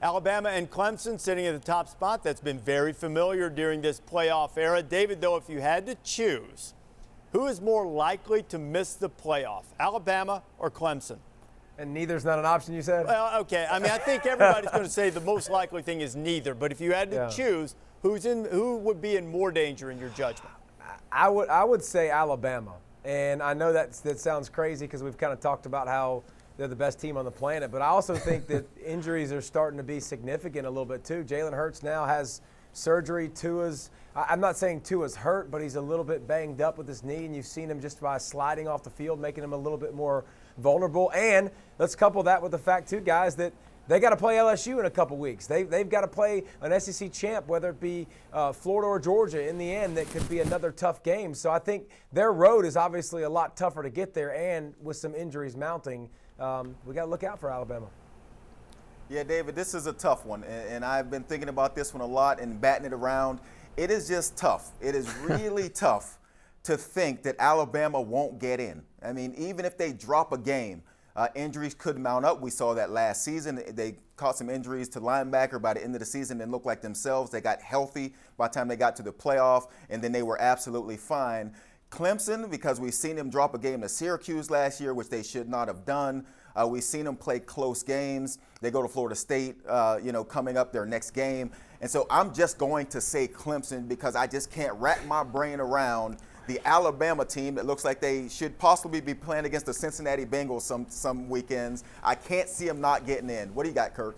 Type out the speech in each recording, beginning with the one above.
Alabama and Clemson sitting at the top spot. That's been very familiar during this playoff era. David, though, if you had to choose, who is more likely to miss the playoff, Alabama or Clemson? And neither's not an option, you said? Well, okay. I mean, I think everybody's going to say the most likely thing is neither. But if you had to choose, who would be in more danger in your judgment? I would say Alabama. And I know that sounds crazy because we've kind of talked about how they're the best team on the planet. But I also think that injuries are starting to be significant a little bit too. Jalen Hurts now has surgery. I'm not saying Tua's hurt, but he's a little bit banged up with his knee. And you've seen him just by sliding off the field, making him a little bit more vulnerable. And let's couple that with the fact, too, guys, that they got to play LSU in a couple weeks. They've got to play an SEC champ, whether it be Florida or Georgia. In the end, that could be another tough game. So I think their road is obviously a lot tougher to get there, and with some injuries mounting, we got to look out for Alabama. Yeah, David, this is a tough one, and I've been thinking about this one a lot and batting it around. It is just tough. It is really tough to think that Alabama won't get in. I mean, even if they drop a game, injuries could mount up. We saw that last season. They caught some injuries to linebacker by the end of the season and looked like themselves. They got healthy by the time they got to the playoff, and then they were absolutely fine. Clemson, because we've seen them drop a game to Syracuse last year, which they should not have done. We've seen them play close games. They go to Florida State, coming up their next game. And so I'm just going to say Clemson because I just can't wrap my brain around the Alabama team that looks like they should possibly be playing against the Cincinnati Bengals some weekends. I can't see them not getting in. What do you got, Kirk?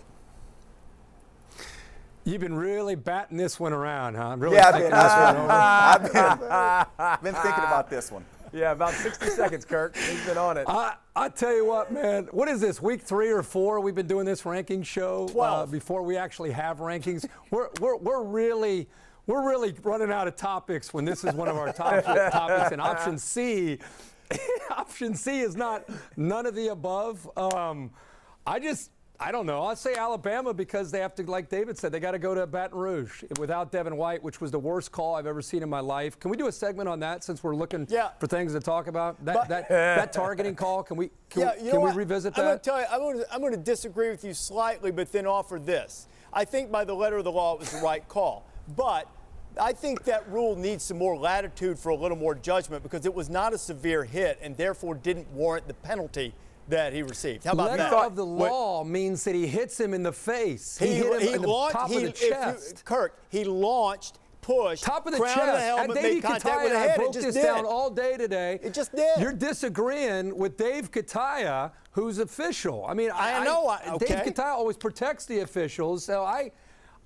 You've been really batting this one around, huh? Really Yeah, I've been thinking about this one. Yeah, about 60 seconds, Kirk. He's been on it. I tell you what, man. What is this, week 3 or 4? We've been doing this ranking show before we actually have rankings. We're really running out of topics when this is one of our topics. And option C is not none of the above. I don't know. I'll say Alabama because they have to, like David said, they got to go to Baton Rouge without Devin White, which was the worst call I've ever seen in my life. Can we do a segment on that since we're looking for things to talk about? That targeting call, can we revisit that? I'm going to tell you, I'm going to disagree with you slightly, but then offer this. I think by the letter of the law it was the right call. But I think that rule needs some more latitude for a little more judgment because it was not a severe hit and therefore didn't warrant the penalty that he received. How about that? Letter of the law means that he hits him in the face. He hit him in the top of the chest. Kirk, he launched, pushed, top of the crown chest. of the helmet, made contact with the head. I broke this down all day today. It just did. You're disagreeing with Dave Kataya, who's official. I mean, Dave Kataya always protects the officials, so I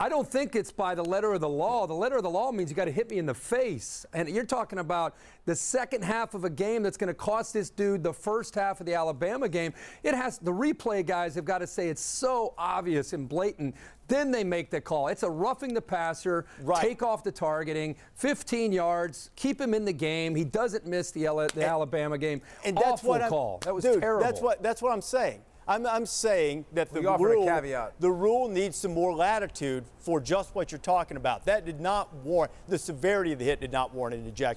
don't think it's by the letter of the law. The letter of the law means you got to hit me in the face. And you're talking about the second half of a game that's going to cost this dude the first half of the Alabama game. The replay guys have got to say it's so obvious and blatant. Then they make the call. It's a roughing the passer, take off the targeting, 15 yards, keep him in the game. He doesn't miss the Alabama game. And that's Awful call. That was terrible. That's what I'm saying. I'm saying that the rule needs some more latitude for just what you're talking about. That did not warrant, the severity of the hit did not warrant an ejection.